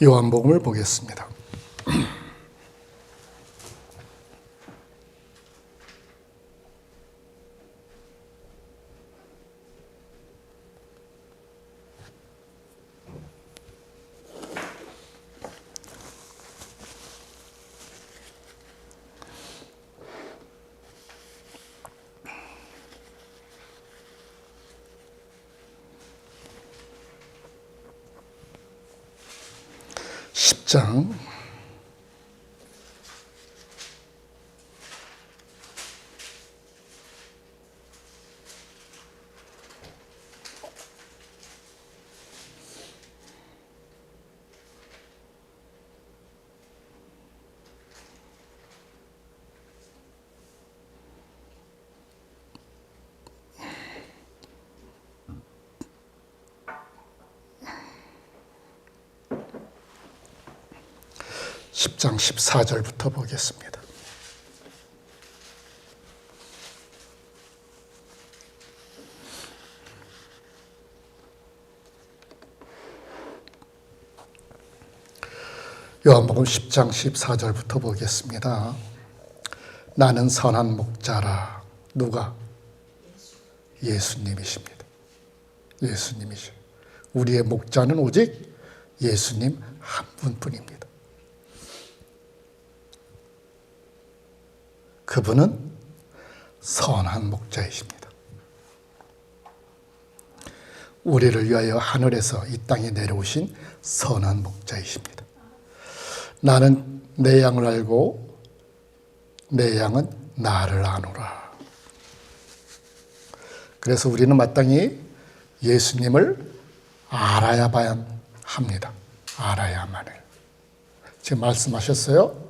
요한복음을 보겠습니다. 장 10장 14절부터 보겠습니다. 요한복음 10장 14절부터 보겠습니다. 나는 선한 목자라. 누가? 예수님이십니다. 예수님이시오. 우리의 목자는 오직 예수님 한 분뿐입니다. 그분은 선한 목자이십니다. 우리를 위하여 하늘에서 이 땅에 내려오신 선한 목자이십니다. 나는 내 양을 알고 내 양은 나를 아노라. 그래서 우리는 마땅히 예수님을 알아야만 합니다. 알아야만 해요. 지금 말씀하셨어요.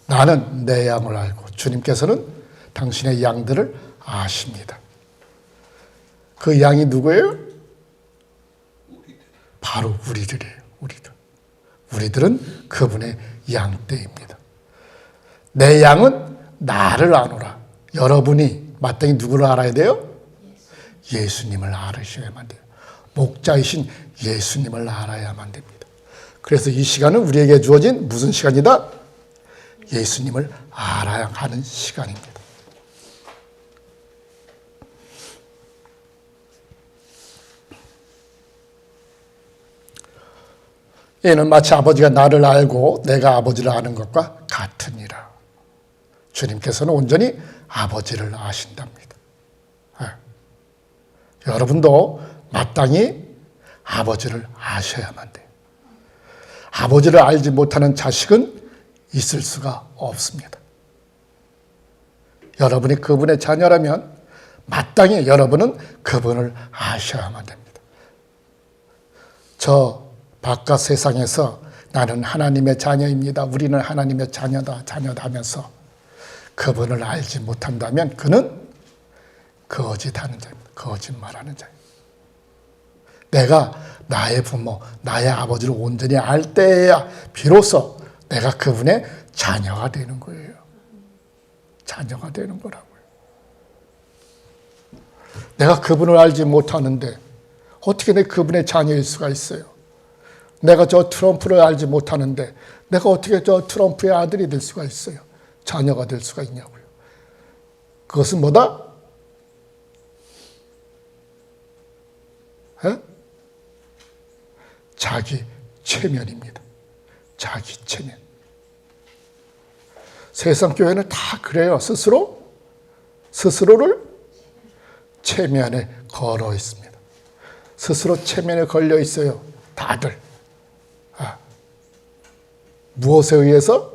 나는 내 양을 알고, 주님께서는 당신의 양들을 아십니다. 그 양이 누구예요? 바로 우리들이에요. 우리들은 그분의 양떼입니다. 내 양은 나를 아노라. 여러분이 마땅히 누구를 알아야 돼요? 예수님을 알으셔야만 돼요. 목자이신 예수님을 알아야만 됩니다. 그래서 이 시간은 우리에게 주어진 무슨 시간이다? 예수님을 알아야 하는 시간입니다. 이는 마치 아버지가 나를 알고 내가 아버지를 아는 것과 같으니라. 주님께서는 온전히 아버지를 아신답니다. 여러분도 마땅히 아버지를 아셔야만 돼요. 아버지를 알지 못하는 자식은 있을 수가 없습니다. 여러분이 그분의 자녀라면 마땅히 여러분은 그분을 아셔야만 됩니다. 저 바깥 세상에서 나는 하나님의 자녀입니다. 우리는 하나님의 자녀다 하면서 그분을 알지 못한다면 그는 거짓하는 자입니다. 거짓말하는 자입니다. 내가 나의 부모, 나의 아버지를 온전히 알 때야 비로소 내가 그분의 자녀가 되는 거예요. 자녀가 되는 거라고요. 내가 그분을 알지 못하는데 어떻게 내 그분의 자녀일 수가 있어요? 내가 저 트럼프를 알지 못하는데 내가 어떻게 저 트럼프의 아들이 될 수가 있어요? 자녀가 될 수가 있냐고요. 그것은 뭐다? 자기 체면입니다. 자기 체면. 세상 교회는 다 그래요. 스스로를 체면에 걸어 있습니다. 스스로 체면에 걸려 있어요. 다들. 무엇에 의해서?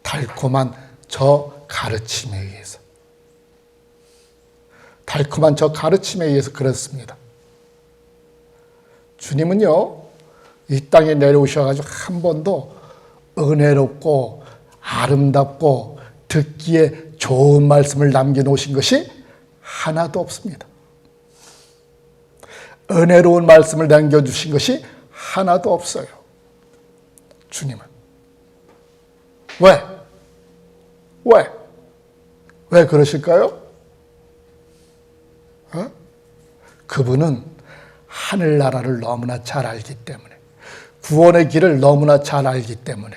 달콤한 저 가르침에 의해서. 달콤한 저 가르침에 의해서 그렇습니다. 주님은요, 이 땅에 내려오셔가지고 한 번도 은혜롭고 아름답고 듣기에 좋은 말씀을 남겨놓으신 것이 하나도 없습니다. 은혜로운 말씀을 남겨주신 것이 하나도 없어요. 주님은. 왜 그러실까요? 그분은 하늘나라를 너무나 잘 알기 때문에, 구원의 길을 너무나 잘 알기 때문에,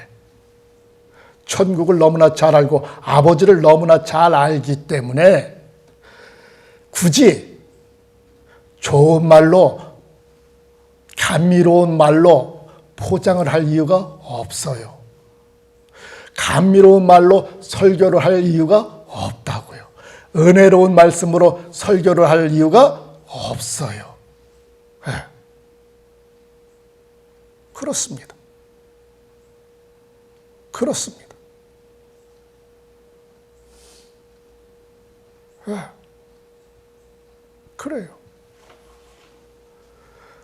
천국을 너무나 잘 알고 아버지를 너무나 잘 알기 때문에 굳이 좋은 말로, 감미로운 말로 포장을 할 이유가 없어요. 감미로운 말로 설교를 할 이유가 없다고요. 은혜로운 말씀으로 설교를 할 이유가 없어요. 네. 그렇습니다. 그렇습니다. 네. 그래요.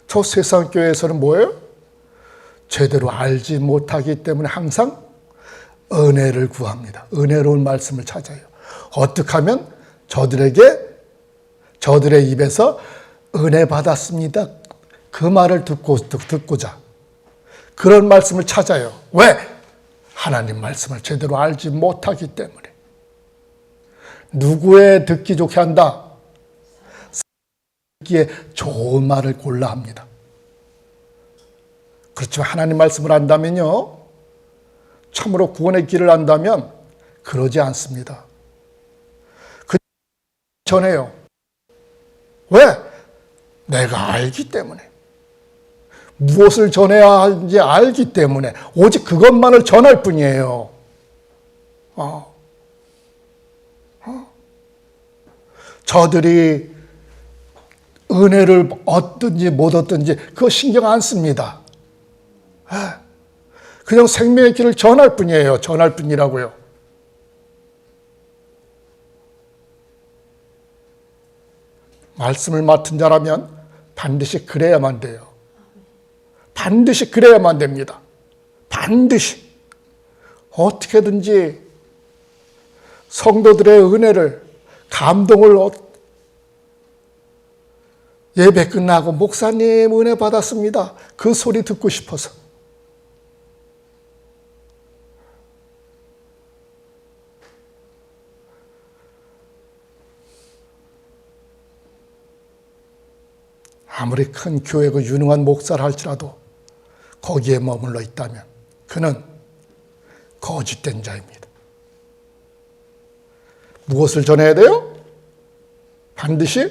저 세상 교회에서는 뭐예요? 제대로 알지 못하기 때문에 항상 은혜를 구합니다. 은혜로운 말씀을 찾아요. 어떻게 하면 저들의 입에서 은혜 받았습니다, 그 말을 듣고자 그런 말씀을 찾아요. 왜? 하나님 말씀을 제대로 알지 못하기 때문에. 누구의 듣기 좋게 한다? 듣기에 좋은 말을 골라 합니다. 그렇지만 하나님 말씀을 안다면요, 참으로 구원의 길을 안다면 그러지 않습니다. 그 전해요. 왜? 내가 알기 때문에. 무엇을 전해야 하는지 알기 때문에 오직 그것만을 전할 뿐이에요. 저들이 은혜를 얻든지 못 얻든지 그거 신경 안 씁니다. 그냥 생명의 길을 전할 뿐이에요. 전할 뿐이라고요. 말씀을 맡은 자라면 반드시 그래야만 돼요. 반드시 그래야만 됩니다. 반드시. 어떻게든지 성도들의 은혜를, 감동을 예배 끝나고 목사님 은혜 받았습니다, 그 소리 듣고 싶어서. 아무리 큰 교회고 유능한 목사를 할지라도 거기에 머물러 있다면 그는 거짓된 자입니다. 무엇을 전해야 돼요? 반드시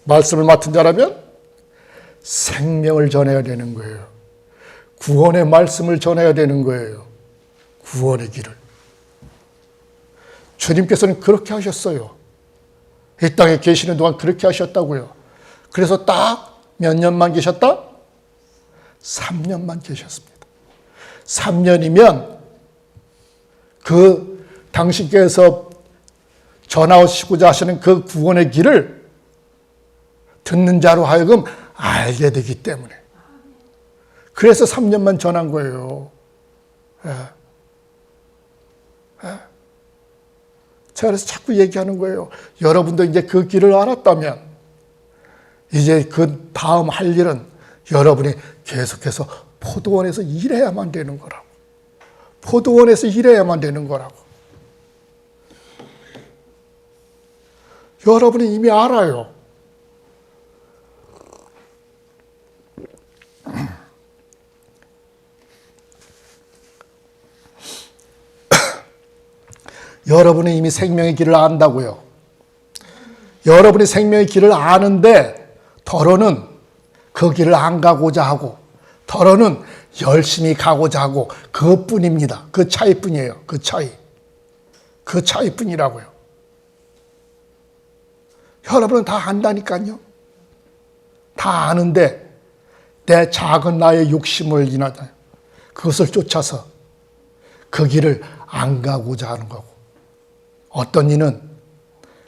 말씀을 맡은 자라면 생명을 전해야 되는 거예요. 구원의 말씀을 전해야 되는 거예요. 구원의 길을. 주님께서는 그렇게 하셨어요. 이 땅에 계시는 동안 그렇게 하셨다고요. 그래서 딱 몇 년만 계셨다? 3년만 계셨습니다. 3년이면 그 당신께서 전하시고자 하시는 그 구원의 길을 듣는 자로 하여금 알게 되기 때문에. 그래서 3년만 전한 거예요. 제가 그래서 자꾸 얘기하는 거예요. 여러분도 이제 그 길을 알았다면 이제 그 다음 할 일은 여러분이 계속해서 포도원에서 일해야만 되는 거라고. 포도원에서 일해야만 되는 거라고. 여러분이 이미 알아요. 여러분이 이미 생명의 길을 안다고요. 여러분이 생명의 길을 아는데 더러는 그 길을 안 가고자 하고, 더러는 열심히 가고자 하고, 그것뿐입니다. 그 차이뿐이에요. 그 차이. 그 차이뿐이라고요. 여러분은 다 안다니까요. 다 아는데 내 작은 나의 욕심을 인하여 그것을 쫓아서 그 길을 안 가고자 하는 거고, 어떤 이는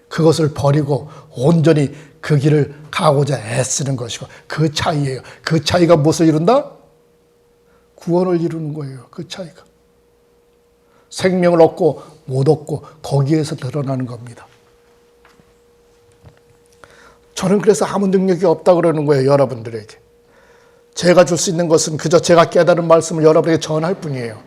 그것을 버리고 온전히 그 길을 가고자 애쓰는 것이고, 그 차이예요. 그 차이가 무엇을 이룬다? 구원을 이루는 거예요. 그 차이가. 생명을 얻고 못 얻고 거기에서 드러나는 겁니다. 저는 그래서 아무 능력이 없다고 그러는 거예요. 여러분들에게. 제가 줄 수 있는 것은 그저 제가 깨달은 말씀을 여러분에게 전할 뿐이에요.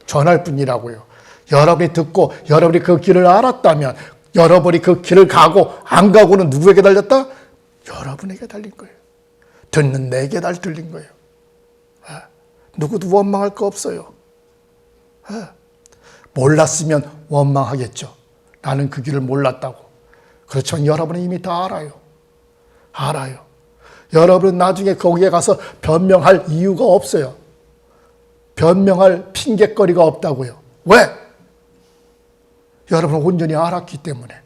전할 뿐이라고요. 여러분이 듣고 여러분이 그 길을 알았다면, 여러분이 그 길을 가고 안 가고는 누구에게 달렸다? 여러분에게 달린 거예요. 듣는 내게 들린 거예요. 누구도 원망할 거 없어요. 몰랐으면 원망하겠죠. 나는 그 길을 몰랐다고. 그렇지만 여러분은 이미 다 알아요. 알아요. 여러분은 나중에 거기에 가서 변명할 이유가 없어요. 변명할 핑곗거리가 없다고요. 왜? 여러분은 온전히 알았기 때문에.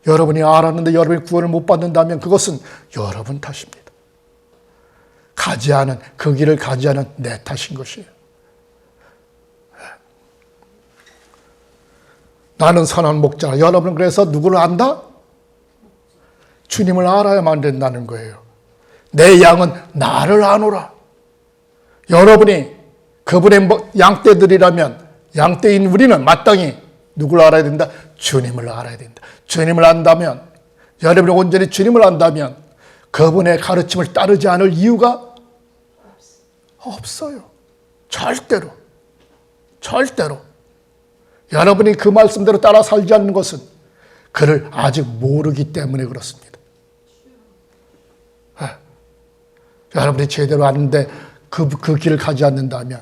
여러분이 알았는데 여러분이 구원을 못 받는다면 그것은 여러분 탓입니다. 그 길을 가지 않은 내 탓인 것이에요. 나는 선한 목자라. 여러분은 그래서 누구를 안다? 주님을 알아야만 된다는 거예요. 내 양은 나를 아노라. 여러분이 그분의 양떼들이라면, 양떼인 우리는 마땅히 누구를 알아야 된다? 주님을 알아야 된다. 주님을 안다면, 여러분이 온전히 주님을 안다면 그분의 가르침을 따르지 않을 이유가 없어요. 절대로. 여러분이 그 말씀대로 따라 살지 않는 것은 그를 아직 모르기 때문에 그렇습니다. 여러분이 제대로 아는데 그 길을 가지 않는다면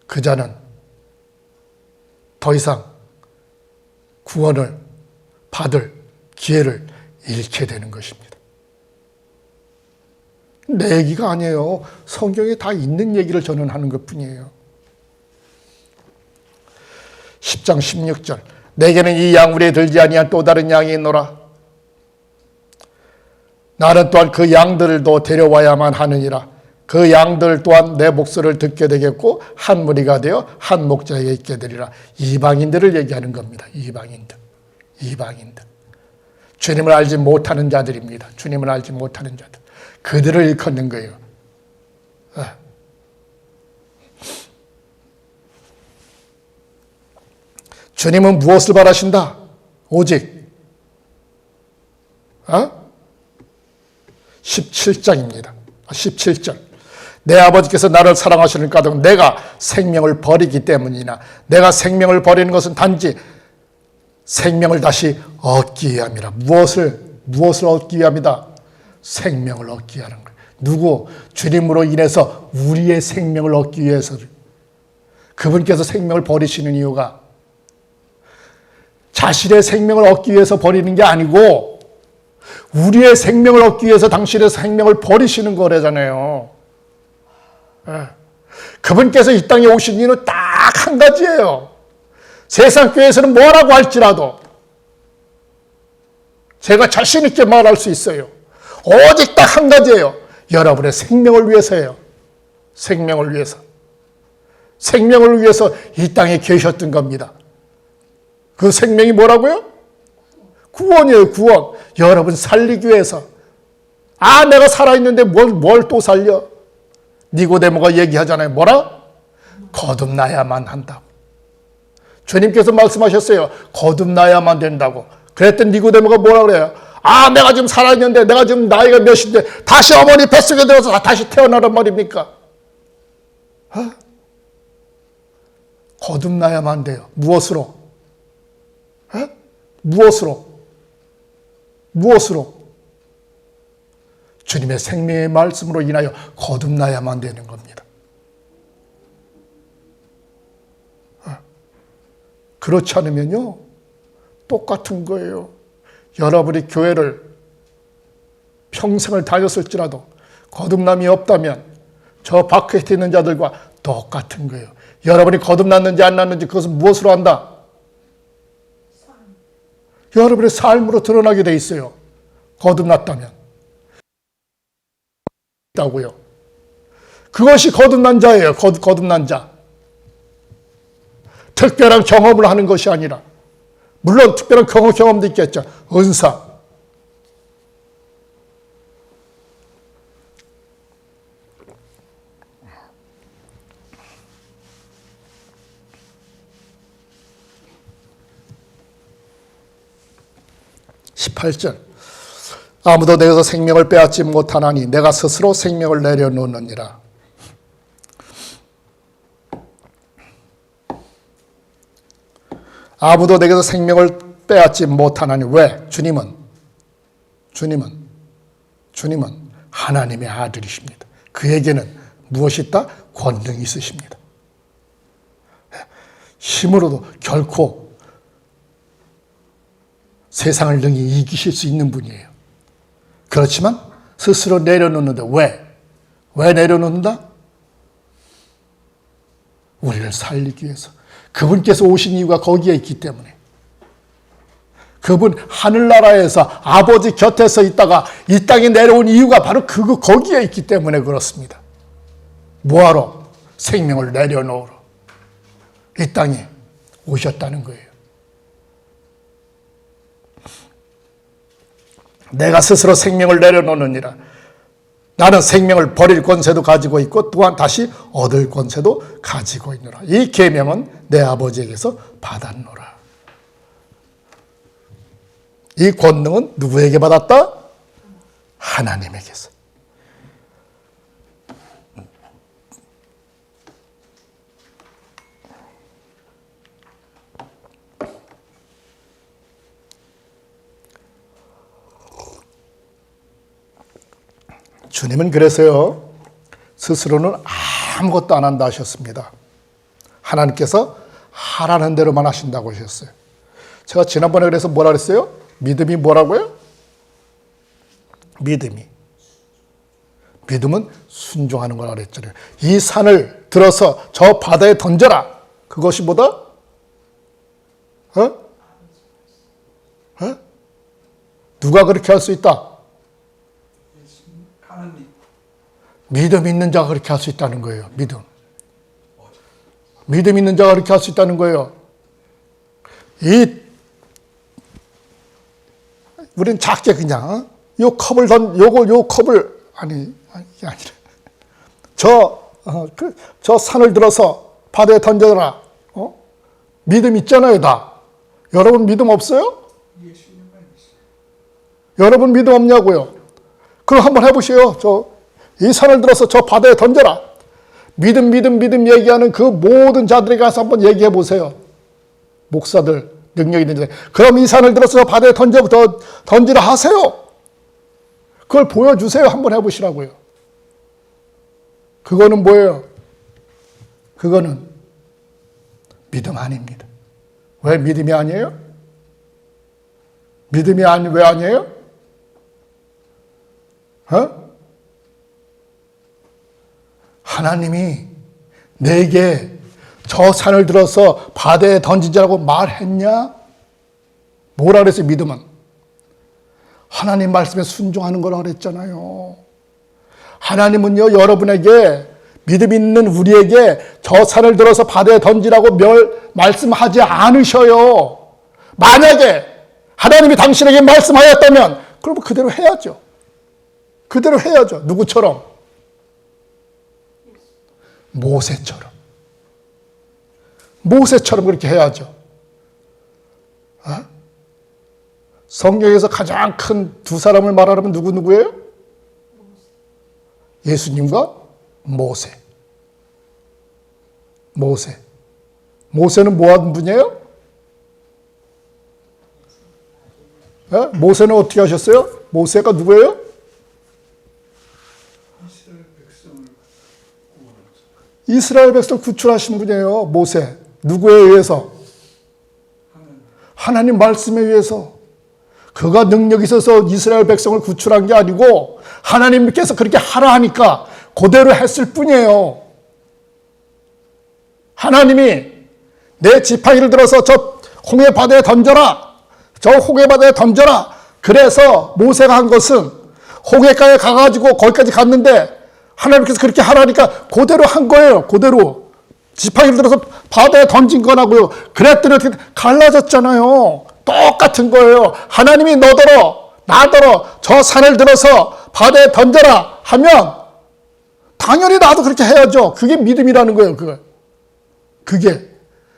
그 자는 더 이상 구원을 받을 기회를 잃게 되는 것입니다. 내 얘기가 아니에요. 성경에 다 있는 얘기를 저는 하는 것뿐이에요. 10장 16절 내게는 이 양울에 들지 아니한 또 다른 양이 있노라. 나는 또한 그 양들도 데려와야만 하느니라. 그 양들 또한 내 목소리를 듣게 되겠고 한 무리가 되어 한 목자에게 있게 되리라. 이방인들을 얘기하는 겁니다. 이방인들. 주님을 알지 못하는 자들입니다. 주님을 알지 못하는 자들. 그들을 일컫는 거예요. 주님은 무엇을 바라신다? 오직 17장입니다. 17절 내 아버지께서 나를 사랑하시는 까닭 내가 생명을 버리기 때문이나 내가 생명을 버리는 것은 단지 생명을 다시 얻기 위함이라. 무엇을 얻기 위함이다? 생명을 얻기 위하는 거예요. 누구? 주님으로 인해서 우리의 생명을 얻기 위해서. 그분께서 생명을 버리시는 이유가 자신의 생명을 얻기 위해서 버리는 게 아니고 우리의 생명을 얻기 위해서 당신의 생명을 버리시는 거래잖아요. 그분께서 이 땅에 오신 이유는 딱 한 가지예요. 세상 교회에서는 뭐라고 할지라도 제가 자신 있게 말할 수 있어요. 오직 딱 한 가지예요. 여러분의 생명을 위해서예요. 생명을 위해서. 생명을 위해서 이 땅에 계셨던 겁니다. 그 생명이 뭐라고요? 구원이에요. 구원. 여러분 살리기 위해서. 내가 살아있는데 뭘 또 살려? 니고데모가 얘기하잖아요. 뭐라? 거듭나야만 한다고. 주님께서 말씀하셨어요. 거듭나야만 된다고. 그랬더니 니고데모가 뭐라 그래요? 내가 지금 살아있는데 내가 지금 나이가 몇인데 다시 어머니 뱃속에 들어서 다시 태어나란 말입니까? 거듭나야만 돼요. 무엇으로? 무엇으로? 주님의 생명의 말씀으로 인하여 거듭나야만 되는 겁니다. 그렇지 않으면요, 똑같은 거예요. 여러분이 교회를 평생을 다녔을지라도 거듭남이 없다면 저 밖에 있는 자들과 똑같은 거예요. 여러분이 거듭났는지 안 났는지 그것은 무엇으로 안다? 여러분의 삶으로 드러나게 돼 있어요. 거듭났다면. 있다고요. 그것이 거듭난 자예요. 거듭난 자. 특별한 경험을 하는 것이 아니라, 물론 특별한 경험도 있겠죠. 은사. (18절) 아무도 내게서 생명을 빼앗지 못하나니 내가 스스로 생명을 내려놓느니라. 아무도 내게서 생명을 빼앗지 못하나니. 왜? 주님은 하나님의 아들이십니다. 그에게는 무엇이 있다? 권능이 있으십니다. 힘으로도 결코 세상을 능히 이기실 수 있는 분이에요. 그렇지만 스스로 내려놓는다. 왜? 왜 내려놓는다? 우리를 살리기 위해서. 그분께서 오신 이유가 거기에 있기 때문에. 그분 하늘나라에서 아버지 곁에서 있다가 이 땅에 내려온 이유가 바로 거기에 있기 때문에 그렇습니다. 뭐하러? 생명을 내려놓으러 이 땅에 오셨다는 거예요. 내가 스스로 생명을 내려놓느니라. 나는 생명을 버릴 권세도 가지고 있고 또한 다시 얻을 권세도 가지고 있노라. 이 계명은 내 아버지에게서 받았노라. 이 권능은 누구에게 받았다? 하나님에게서. 주님은 그래서요, 스스로는 아무것도 안 한다 하셨습니다. 하나님께서 하라는 대로만 하신다고 하셨어요. 제가 지난번에 그래서 뭐라 그랬어요? 믿음이 뭐라고요? 믿음은 순종하는 거라 그랬잖아요. 이 산을 들어서 저 바다에 던져라. 그것이 뭐다? 누가 그렇게 할 수 있다? 믿음 있는 자가 그렇게 할 수 있다는 거예요. 믿음 있는 자가 그렇게 할 수 있다는 거예요. 우리는 작게 그냥 요 컵을 아니 이게 아니라 저 산을 들어서 바다에 던져라. 믿음 있잖아요, 다. 여러분 믿음 없어요? 여러분 믿음 없냐고요? 그럼 한번 해보세요. 이 산을 들어서 저 바다에 던져라. 믿음 얘기하는 그 모든 자들에게 가서 한번 얘기해 보세요. 목사들, 능력 있는 자. 그럼 이 산을 들어서 저 바다에 던지라 하세요. 그걸 보여주세요. 한번 해보시라고요. 그거는 뭐예요? 그거는 믿음 아닙니다. 왜 믿음이 아니에요? 왜 아니에요? 하나님이 내게 저 산을 들어서 바다에 던지자고 말했냐? 뭐라 그랬어요, 믿음은? 하나님 말씀에 순종하는 거라 그랬잖아요. 하나님은요, 여러분에게, 믿음 있는 우리에게 저 산을 들어서 바다에 던지라고 말씀하지 않으셔요. 만약에 하나님이 당신에게 말씀하였다면, 그러면 그대로 해야죠. 누구처럼? 모세처럼 그렇게 해야죠. 성경에서 가장 큰 두 사람을 말하면 누구예요? 예수님과 모세. 모세는 뭐 하는 분이에요? 모세는 어떻게 하셨어요? 모세가 누구예요? 이스라엘 백성을 구출하신 분이에요. 모세. 누구에 의해서? 하나님 말씀에 의해서. 그가 능력이 있어서 이스라엘 백성을 구출한 게 아니고 하나님께서 그렇게 하라 하니까 그대로 했을 뿐이에요. 하나님이 내 지팡이를 들어서 저 홍해 바다에 던져라. 그래서 모세가 한 것은 홍해가에 가가지고 거기까지 갔는데 하나님께서 그렇게 하라니까 그대로 한 거예요. 그대로. 지팡이를 들어서 바다에 던진 거라고요. 그랬더니 어떻게 갈라졌잖아요. 똑같은 거예요. 하나님이 나더러 저 산을 들어서 바다에 던져라 하면 당연히 나도 그렇게 해야죠. 그게 믿음이라는 거예요. 그게.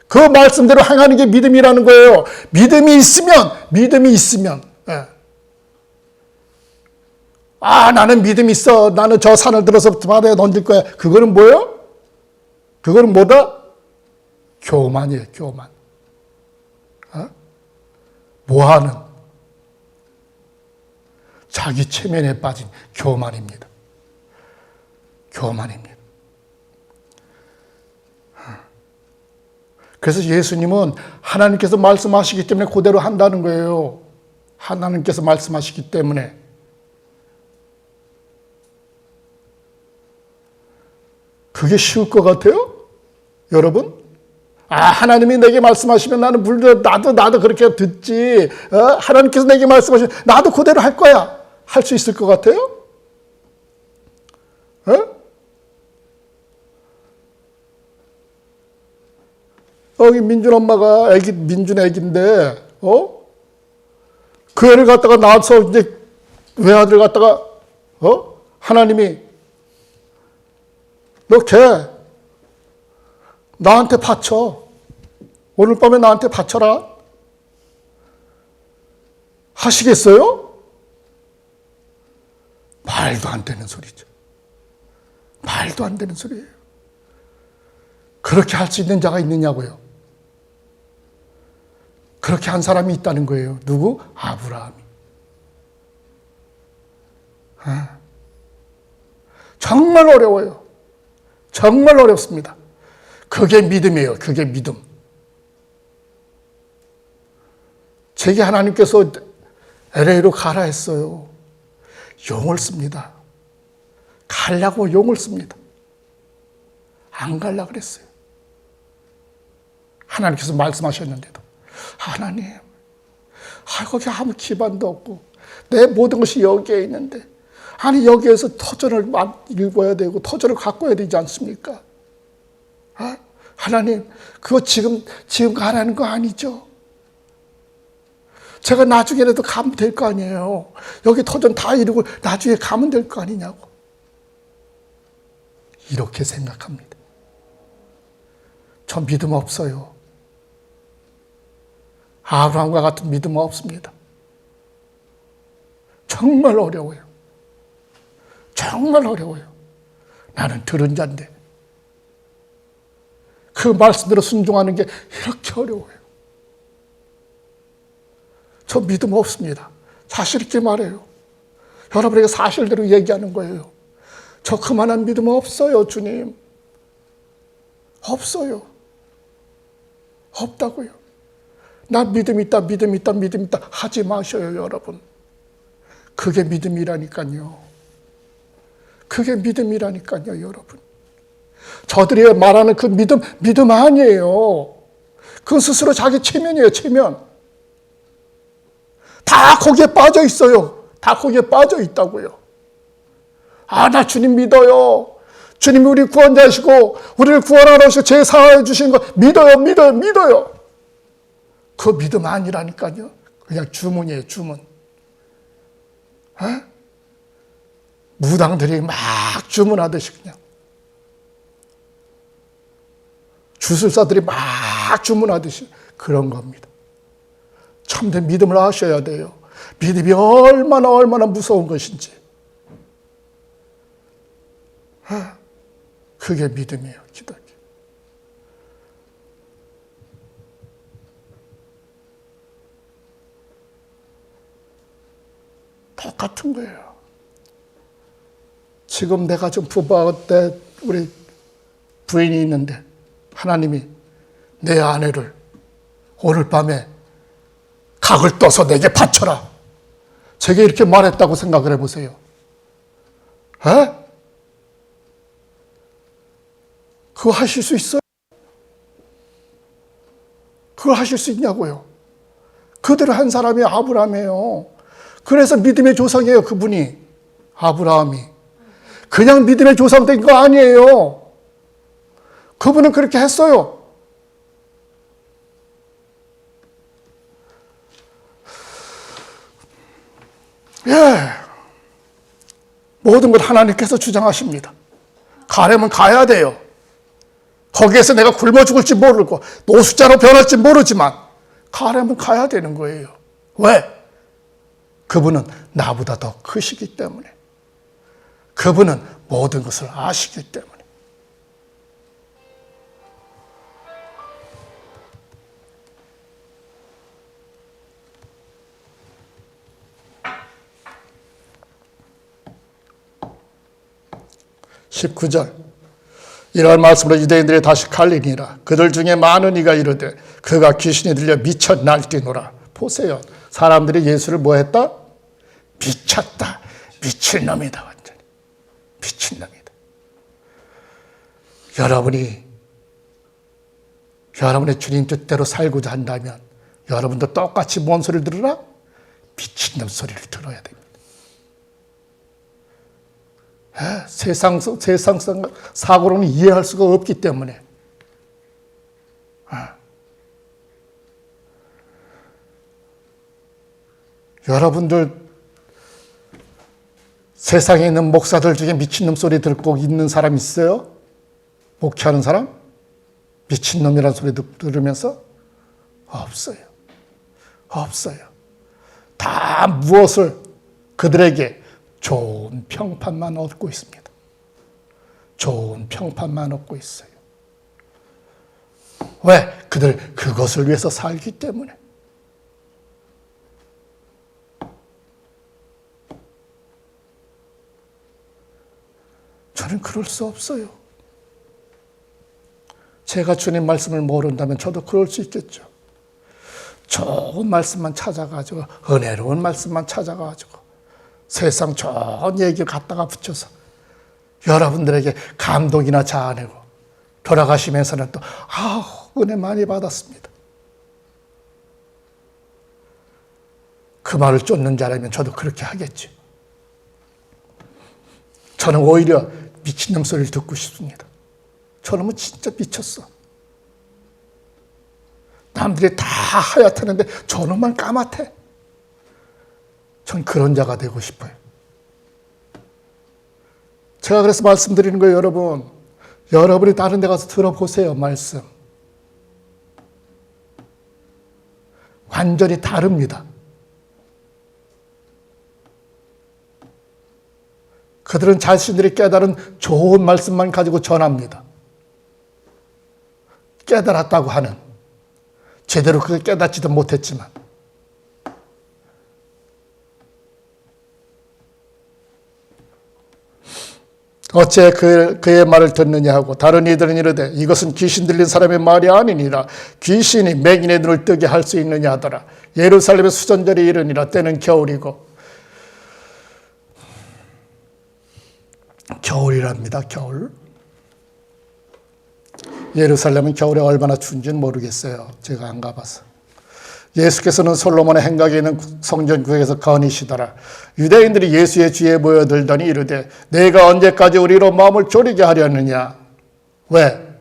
그 말씀대로 행하는 게 믿음이라는 거예요. 믿음이 있으면. 예. 나는 믿음이 있어. 나는 저 산을 들어서 바다에 던질 거야. 그거는 뭐예요? 그거는 뭐다? 교만이에요, 교만. 뭐하는? 자기 체면에 빠진 교만입니다. 교만입니다. 그래서 예수님은 하나님께서 말씀하시기 때문에 그대로 한다는 거예요. 하나님께서 말씀하시기 때문에. 그게 쉬울 것 같아요? 여러분? 하나님이 내게 말씀하시면 나는 나도 그렇게 듣지. 하나님께서 내게 말씀하시면 나도 그대로 할 거야. 할 수 있을 것 같아요? 여기 민준 엄마가 민준 애기인데, 그 애를 갖다가 낳아서 이제 외아들 갖다가, 하나님이, 너 걔, 나한테 바쳐. 오늘 밤에 나한테 바쳐라. 하시겠어요? 말도 안 되는 소리죠. 말도 안 되는 소리예요. 그렇게 할 수 있는 자가 있느냐고요. 그렇게 한 사람이 있다는 거예요. 누구? 아브라함이. 정말 어려워요. 정말 어렵습니다. 그게 믿음이에요. 그게 믿음. 제게 하나님께서 LA로 가라 했어요. 용을 씁니다. 가려고 용을 씁니다. 안 가려고 그랬어요. 하나님께서 말씀하셨는데도. 하나님, 거기 아무 기반도 없고 내 모든 것이 여기에 있는데 아니 여기에서 터전을 읽어야 되고 터전을 갖고 해야 되지 않습니까? 하나님, 그거 지금 가라는 거 아니죠? 제가 나중에라도 가면 될 거 아니에요. 여기 터전 다 이루고 나중에 가면 될 거 아니냐고. 이렇게 생각합니다. 저 믿음 없어요. 아브라함과 같은 믿음 없습니다. 정말 어려워요. 정말 어려워요. 나는 들은 자인데 그 말씀대로 순종하는 게 이렇게 어려워요. 저 믿음 없습니다. 사실 있게 말해요. 여러분에게 사실대로 얘기하는 거예요. 저 그만한 믿음 없어요, 주님. 없어요. 없다고요. 나 믿음 있다 하지 마셔요, 여러분. 그게 믿음이라니까요. 그게 믿음이라니까요, 여러분. 저들이 말하는 그 믿음 아니에요. 그건 스스로 자기 체면이에요, 체면. 다 거기에 빠져 있어요. 다 거기에 빠져 있다고요. 나 주님 믿어요. 주님이 우리 구원자시고 우리를 구원하러 오시고 죄 사하여 주신 거 믿어요. 그 믿음 아니라니까요. 그냥 주문이에요, 주문. 무당들이 막 주문하듯이 그냥. 주술사들이 막 주문하듯이 그런 겁니다. 참된 믿음을 아셔야 돼요. 믿음이 얼마나 무서운 것인지. 그게 믿음이에요, 기독교. 똑같은 거예요. 지금 내가 좀 부부하고 때 우리 부인이 있는데 하나님이 내 아내를 오늘 밤에 각을 떠서 내게 바쳐라. 제게 이렇게 말했다고 생각을 해보세요. 그거 하실 수 있어요? 그걸 하실 수 있냐고요. 그대로 한 사람이 아브라함이에요. 그래서 믿음의 조상이에요, 그분이. 아브라함이. 그냥 믿음의 조상 된 거 아니에요. 그분은 그렇게 했어요. 모든 걸 하나님께서 주장하십니다. 가려면 가야 돼요. 거기에서 내가 굶어 죽을지 모르고 노숙자로 변할지 모르지만 가려면 가야 되는 거예요. 왜? 그분은 나보다 더 크시기 때문에. 그분은 모든 것을 아시기 때문에. 19절. 이러한 말씀으로 유대인들이 다시 갈리니라. 그들 중에 많은 이가 이르되 그가 귀신이 들려 미쳐 날뛰노라. 보세요. 사람들이 예수를 뭐 했다? 미쳤다. 미친놈이다. 완전히. 미친놈이다. 여러분의 주님 뜻대로 살고자 한다면 여러분도 똑같이 뭔 소리를 들으라? 미친놈 소리를 들어야 됩니다. 세상 사고로는 이해할 수가 없기 때문에. 여러분들 세상에 있는 목사들 중에 미친놈 소리 듣고 있는 사람 있어요? 목회하는 사람? 미친놈이라는 소리 들으면서? 없어요. 없어요. 다 무엇을 그들에게 좋은 평판만 얻고 있습니다. 좋은 평판만 얻고 있어요. 왜? 그들 그것을 위해서 살기 때문에. 저는 그럴 수 없어요. 제가 주님 말씀을 모른다면 저도 그럴 수 있겠죠. 좋은 말씀만 찾아가지고 은혜로운 말씀만 찾아가지고 세상 좋은 얘기를 갖다가 붙여서 여러분들에게 감동이나 자아내고 돌아가시면서는 또 은혜 많이 받았습니다. 그 말을 쫓는 자라면 저도 그렇게 하겠죠. 저는 오히려 미친놈 소리를 듣고 싶습니다. 저놈은 진짜 미쳤어. 남들이 다 하얗다는데 저놈만 까맣대. 전 그런 자가 되고 싶어요. 제가 그래서 말씀드리는 거예요, 여러분. 여러분이 다른 데 가서 들어보세요, 말씀. 완전히 다릅니다. 그들은 자신들이 깨달은 좋은 말씀만 가지고 전합니다. 깨달았다고 하는, 제대로 그걸 깨닫지도 못했지만. 어째 그의 말을 듣느냐 하고 다른 이들은 이르되 이것은 귀신 들린 사람의 말이 아니니라. 귀신이 맹인의 눈을 뜨게 할 수 있느냐 하더라. 예루살렘의 수전절이 이르니라. 때는 겨울이고. 겨울이랍니다. 겨울. 예루살렘은 겨울에 얼마나 추운지는 모르겠어요. 제가 안 가봐서. 예수께서는 솔로몬의 행각에 있는 성전구역에서 거니시더라. 유대인들이 예수의 뒤에 모여들더니 이르되 내가 언제까지 우리로 마음을 졸이게 하려느냐. 왜?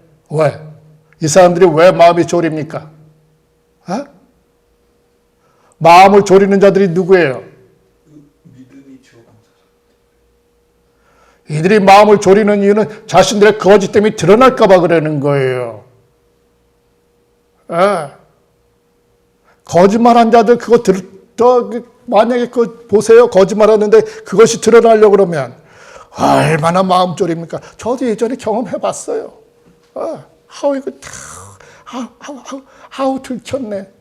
이 사람들이 왜 마음이 졸입니까? 마음을 졸이는 자들이 누구예요? 이들이 마음을 졸이는 이유는 자신들의 거짓됨이 드러날까 봐 그러는 거예요. 거짓말한 자들 만약에 그거 보세요. 거짓말하는데 그것이 드러나려고 그러면 얼마나 마음 졸입니까? 저도 예전에 경험해봤어요. 이거 들켰네.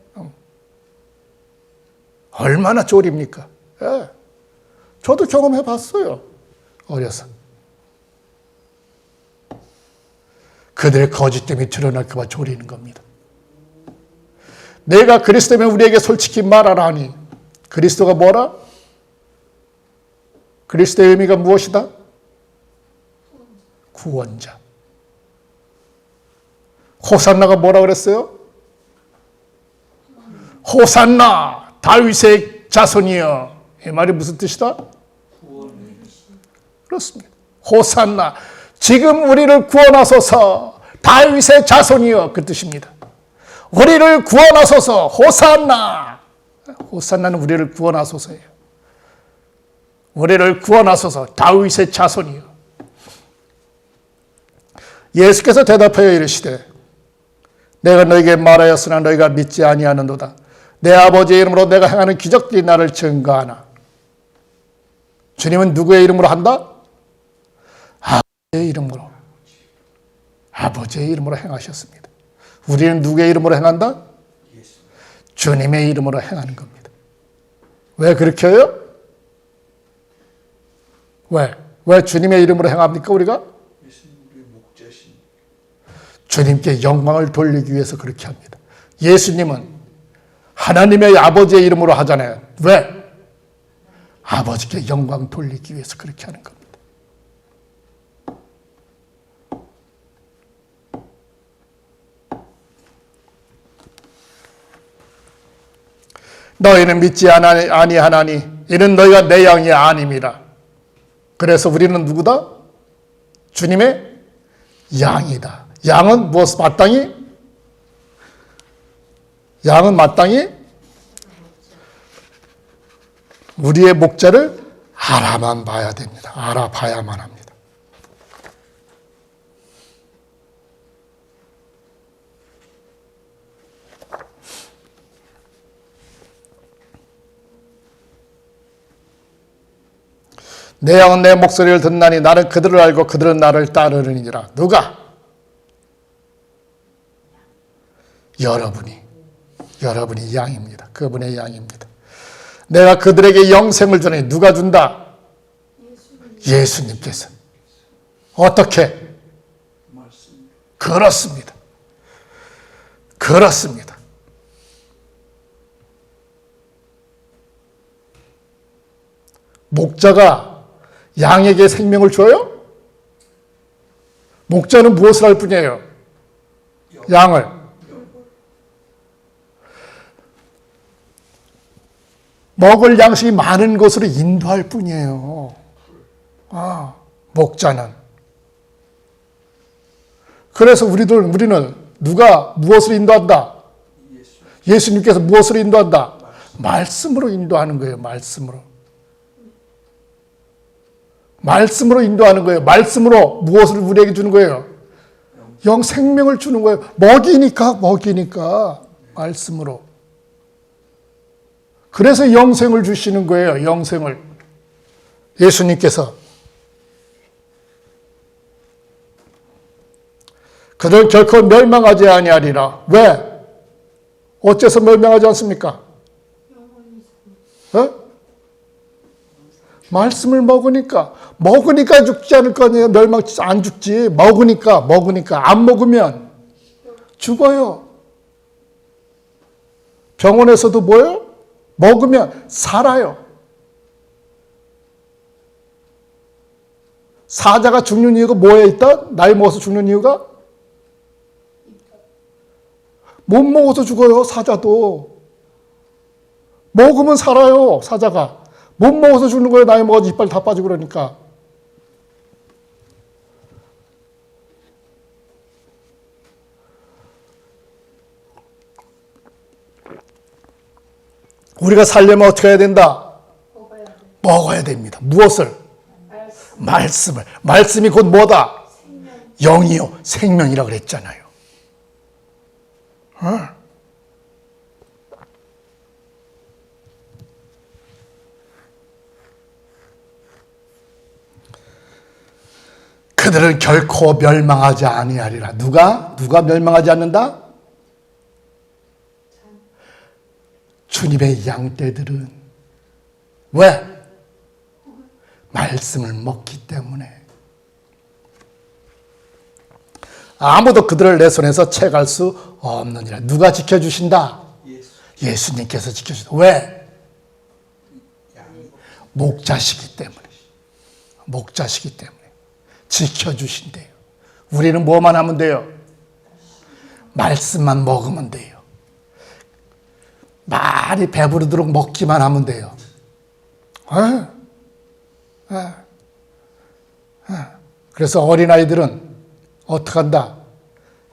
얼마나 졸입니까? 저도 경험해봤어요. 어려서. 그들의 거짓됨이 드러날까 봐 졸이는 겁니다. 내가 그리스도면 우리에게 솔직히 말하라니. 그리스도가 뭐라? 그리스도의 의미가 무엇이다? 구원자. 호산나가 뭐라 그랬어요? 호산나 다윗의 자손이여. 이 말이 무슨 뜻이다? 그렇습니다. 호산나 지금 우리를 구원하소서 다윗의 자손이여. 그 뜻입니다. 우리를 구원하소서. 호산나. 호산나는 우리를 구원하소서예요. 우리를 구원하소서. 다윗의 자손이요. 예수께서 대답하여 이르시되 내가 너에게 말하였으나 너희가 믿지 아니하는도다. 내 아버지의 이름으로 내가 행하는 기적들이 나를 증거하나. 주님은 누구의 이름으로 한다? 아버지의 이름으로. 아버지의 이름으로 행하셨습니다. 우리는 누구의 이름으로 행한다? 주님의 이름으로 행하는 겁니다. 왜 그렇게 해요? 왜 주님의 이름으로 행합니까, 우리가? 주님께 영광을 돌리기 위해서 그렇게 합니다. 예수님은 하나님의 아버지의 이름으로 하잖아요. 왜? 아버지께 영광 돌리기 위해서 그렇게 하는 겁니다. 너희는 믿지 아니하나니 이는 너희가 내 양이 아님이라. 그래서 우리는 누구다? 주님의 양이다. 양은 무엇 마땅히? 양은 마땅히 우리의 목자를 알아만 봐야 됩니다. 알아봐야만 합니다. 내 양은 내 목소리를 듣나니 나는 그들을 알고 그들은 나를 따르느니라. 누가? 여러분이 양입니다. 그분의 양입니다. 내가 그들에게 영생을 주니 누가 준다? 예수님께서. 어떻게? 그렇습니다. 그렇습니다. 목자가 양에게 생명을 줘요? 목자는 무엇을 할 뿐이에요? 양을. 먹을 양식이 많은 곳으로 인도할 뿐이에요. 목자는. 그래서 우리는 누가 무엇을 인도한다? 예수님께서 무엇을 인도한다? 말씀으로 인도하는 거예요. 말씀으로 인도하는 거예요. 말씀으로 무엇을 우리에게 주는 거예요? 생명을 주는 거예요. 먹이니까 말씀으로. 그래서 영생을 주시는 거예요. 영생을. 예수님께서. 그들 결코 멸망하지 아니하리라. 왜? 어째서 멸망하지 않습니까? 말씀을 먹으니까 죽지 않을 거 아니에요. 안 죽지. 먹으니까 안 먹으면 죽어요. 병원에서도 뭐예요? 먹으면 살아요. 사자가 죽는 이유가 뭐에 있다? 나이 먹어서 죽는 이유가? 못 먹어서 죽어요. 사자도. 먹으면 살아요. 사자가. 못 먹어서 죽는 거예요. 나이 먹어서 이빨 다 빠지고 그러니까. 우리가 살려면 어떻게 해야 된다? 먹어야 됩니다. 무엇을? 말씀을. 말씀이 곧 뭐다? 영이요. 생명이라고 그랬잖아요. 그들은 결코 멸망하지 아니하리라. 누가 멸망하지 않는다? 주님의 양떼들은. 왜? 말씀을 먹기 때문에. 아무도 그들을 내 손에서 채갈 수 없느니라. 누가 지켜주신다? 예수님께서 지켜주신다. 왜? 목자시기 때문에. 지켜주신대요. 우리는 뭐만 하면 돼요? 말씀만 먹으면 돼요. 많이 배부르도록 먹기만 하면 돼요. 그래서 어린아이들은 어떻게 한다?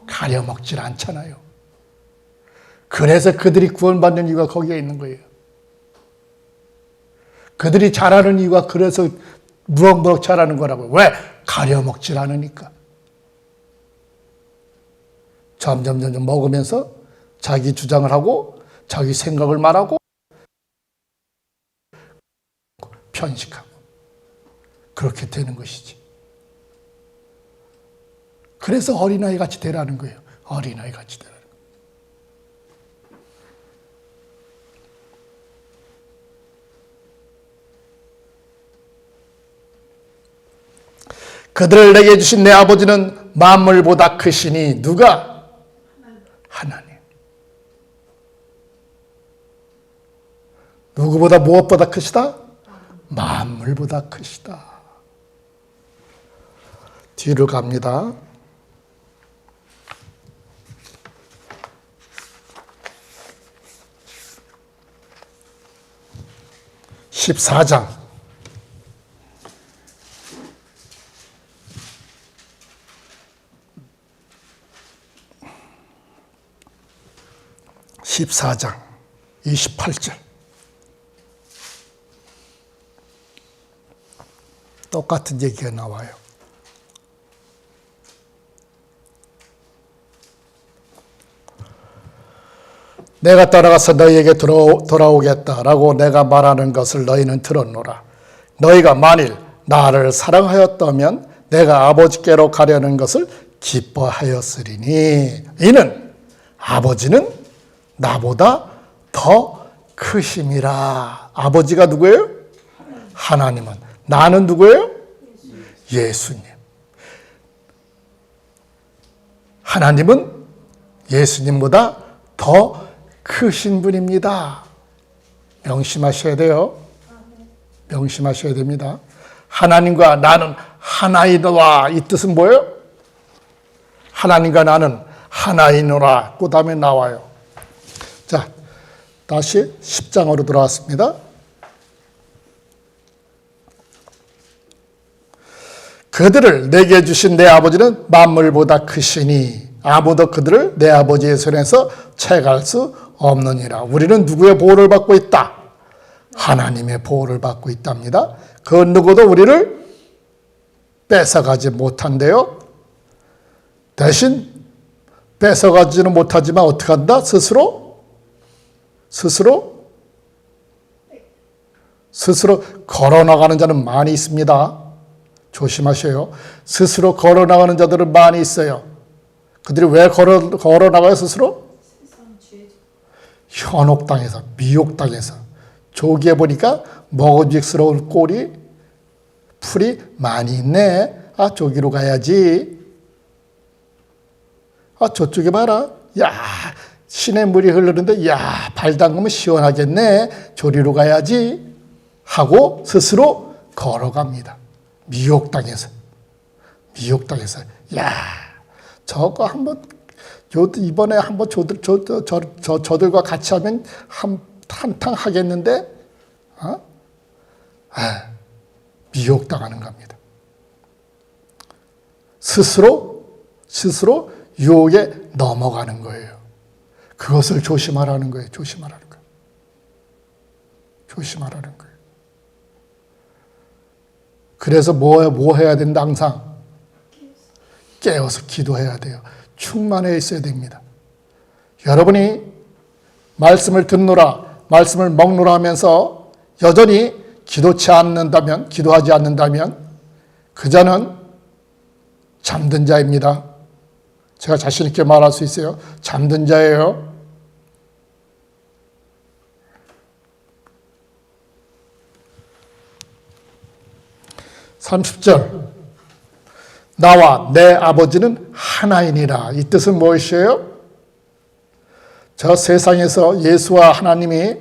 가려 먹질 않잖아요. 그래서 그들이 구원받는 이유가 거기에 있는 거예요. 그들이 잘하는 이유가 그래서 무럭무럭 잘하는 거라고요. 왜? 가려 먹질 않으니까. 점점 먹으면서 자기 주장을 하고 자기 생각을 말하고 편식하고 그렇게 되는 것이지. 그래서 어린아이 같이 되라는 거예요. 어린아이 같이 되라는 거예요. 그들을 내게 주신 내 아버지는 만물보다 크시니 누가? 하나님. 누구보다 무엇보다 크시다? 만물보다 크시다. 뒤로 갑니다. 14장 14장 28절 똑같은 얘기가 나와요. 내가 떠나가서 너희에게 돌아오겠다라고 내가 말하는 것을 너희는 들었노라. 너희가 만일 나를 사랑하였다면 내가 아버지께로 가려는 것을 기뻐하였으리니 이는 아버지는 나보다 더 크심이라. 아버지가 누구예요? 하나님은. 나는 누구예요? 예수님. 하나님은 예수님보다 더 크신 분입니다. 명심하셔야 돼요. 명심하셔야 됩니다. 하나님과 나는 하나이노라. 이 뜻은 뭐예요? 하나님과 나는 하나이노라. 그 다음에 나와요. 자, 다시 10장으로 돌아왔습니다. 그들을 내게 주신 내 아버지는 만물보다 크시니 아무도 그들을 내 아버지의 손에서 채갈 수 없느니라. 우리는 누구의 보호를 받고 있다? 하나님의 보호를 받고 있답니다. 그 누구도 우리를 뺏어가지 못한대요. 대신 뺏어가지는 못하지만 어떻게 한다? 스스로 걸어나가는 자는 많이 있습니다. 조심하셔요. 스스로 걸어나가는 자들은 많이 있어요. 그들이 왜 걸어나가요? 스스로? 현혹당해서, 미혹당해서. 조기에 보니까 먹음직스러운 풀이 많이 있네. 아, 저기로 가야지. 아, 저쪽에 봐라. 야, 시냇물이 흐르는데 야, 발 담그면 시원하겠네. 저리로 가야지. 하고 스스로 걸어갑니다. 미혹당해서. 야, 저거 한번 이번에 한번 저들과 같이 하면 한탕 하겠는데, 미혹당하는 겁니다. 스스로 유혹에 넘어가는 거예요. 그것을 조심하라는 거예요. 조심하라는 거예요. 그래서 뭐 해야 된다? 항상 깨어서 기도해야 돼요. 충만해 있어야 됩니다. 여러분이 말씀을 듣노라, 말씀을 먹노라 하면서 여전히 기도하지 않는다면 그 자는 잠든 자입니다. 제가 자신 있게 말할 수 있어요. 잠든 자예요. (30절) 나와 내 아버지는 하나이니라. 이 뜻은 무엇이에요? 저 세상에서 예수와 하나님이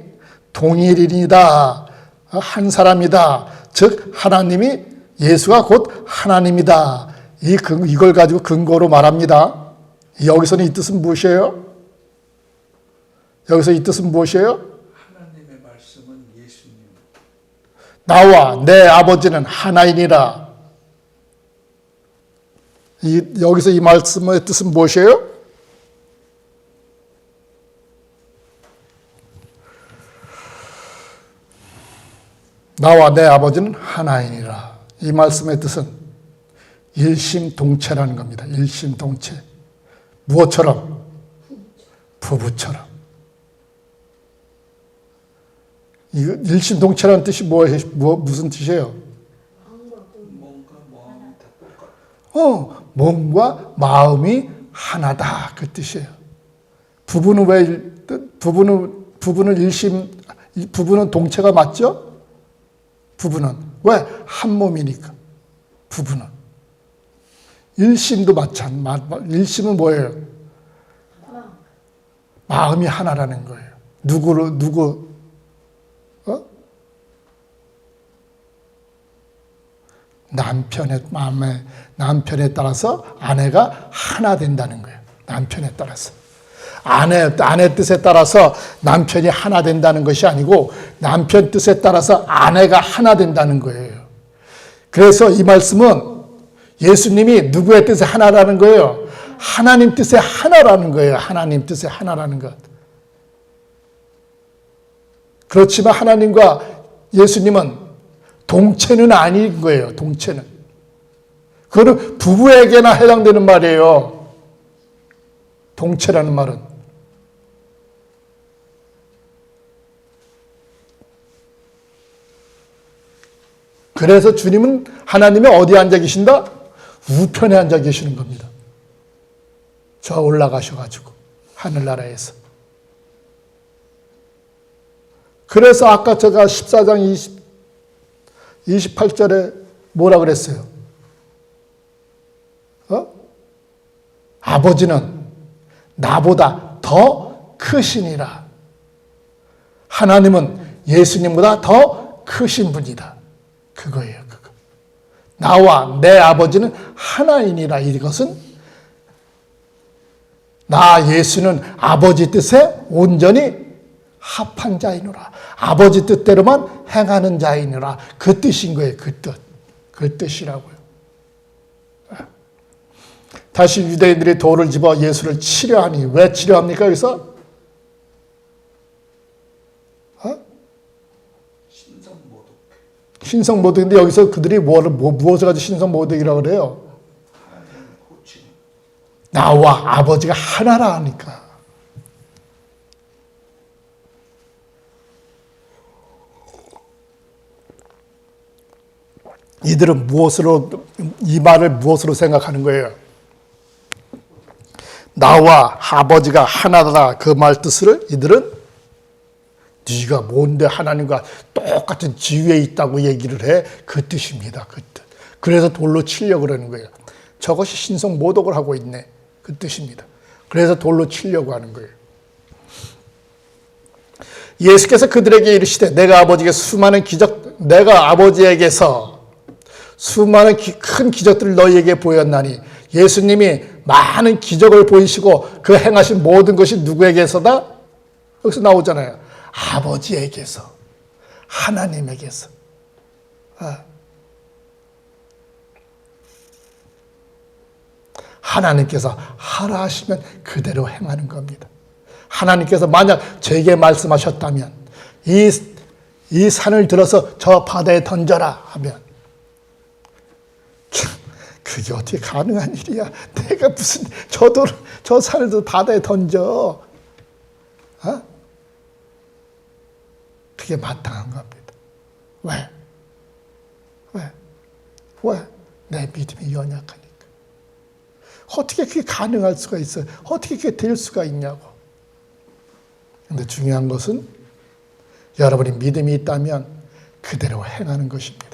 동일인이다. 한 사람이다. 즉 하나님이 예수가 곧 하나님이다. 이걸 가지고 근거로 말합니다. 여기서는 이 뜻은 무엇이에요? 하나님의 말씀은 예수님. 나와 내 아버지는 하나이니라. 여기서 이 말씀의 뜻은 무엇이에요? 나와 내 아버지는 하나이니라. 이 말씀의 뜻은 일심동체라는 겁니다. 일심동체. 무엇처럼? 부부처럼. 일심동체라는 뜻이 무슨 뜻이에요? 몸과 마음이 하나다. 그 뜻이에요. 부부는 동체가 맞죠? 부부는. 왜? 한 몸이니까. 부부는. 일심도 일심은 뭐예요? 마음이 하나라는 거예요. 누구 남편의 마음에, 남편에 따라서 아내가 하나 된다는 거예요. 남편에 따라서. 아내 뜻에 따라서 남편이 하나 된다는 것이 아니고 남편 뜻에 따라서 아내가 하나 된다는 거예요. 그래서 이 말씀은 예수님이 누구의 뜻에 하나라는 거예요? 하나님 뜻에 하나라는 거예요. 하나님 뜻에 하나라는 것. 그렇지만 하나님과 예수님은 동체는 아닌 거예요. 동체는. 그거는 부부에게나 해당되는 말이에요. 동체라는 말은. 그래서 주님은 하나님이 어디에 앉아 계신다? 우편에 앉아 계시는 겁니다. 저 올라가셔가지고 하늘나라에서. 그래서 아까 제가 14장 28절에 뭐라 그랬어요? 아버지는 나보다 더 크시니라. 하나님은 예수님보다 더 크신 분이다. 그거예요. 그거. 나와 내 아버지는 하나이니라. 이것은 나 예수는 아버지 뜻에 온전히 합한 자이노라. 아버지 뜻대로만 행하는 자이노라. 그 뜻인 거예요. 그 뜻. 그 뜻이라고요. 다시 유대인들이 돌을 집어 예수를 치려하니, 왜 치려합니까? 여기서? 신성모독인데 여기서 그들이 무엇을 가지고 신성모독이라고 그래요? 나와 아버지가 하나라 하니까. 이들은 이 말을 무엇으로 생각하는 거예요? 나와 아버지가 하나다 그 말 뜻을 이들은 네가 뭔데 하나님과 똑같은 지위에 있다고 얘기를 해? 그 뜻입니다. 그 뜻. 그래서 돌로 치려고 그러는 거예요. 저것이 신성 모독을 하고 있네. 그 뜻입니다. 그래서 돌로 치려고 하는 거예요. 예수께서 그들에게 이르시되 내가 아버지에게서 수많은 큰 기적들을 너희에게 보였나니, 예수님이 많은 기적을 보이시고 그 행하신 모든 것이 누구에게서다? 여기서 나오잖아요. 아버지에게서, 하나님에게서. 하나님께서 하라 하시면 그대로 행하는 겁니다. 하나님께서 만약 저에게 말씀하셨다면 이 산을 들어서 저 바다에 던져라 하면 그게 어떻게 가능한 일이야. 내가 무슨 저 산을 바다에 던져. 그게 마땅한 겁니다. 왜? 내 믿음이 연약하니까. 어떻게 그게 가능할 수가 있어요? 어떻게 그게 될 수가 있냐고. 근데 중요한 것은 여러분이 믿음이 있다면 그대로 행하는 것입니다.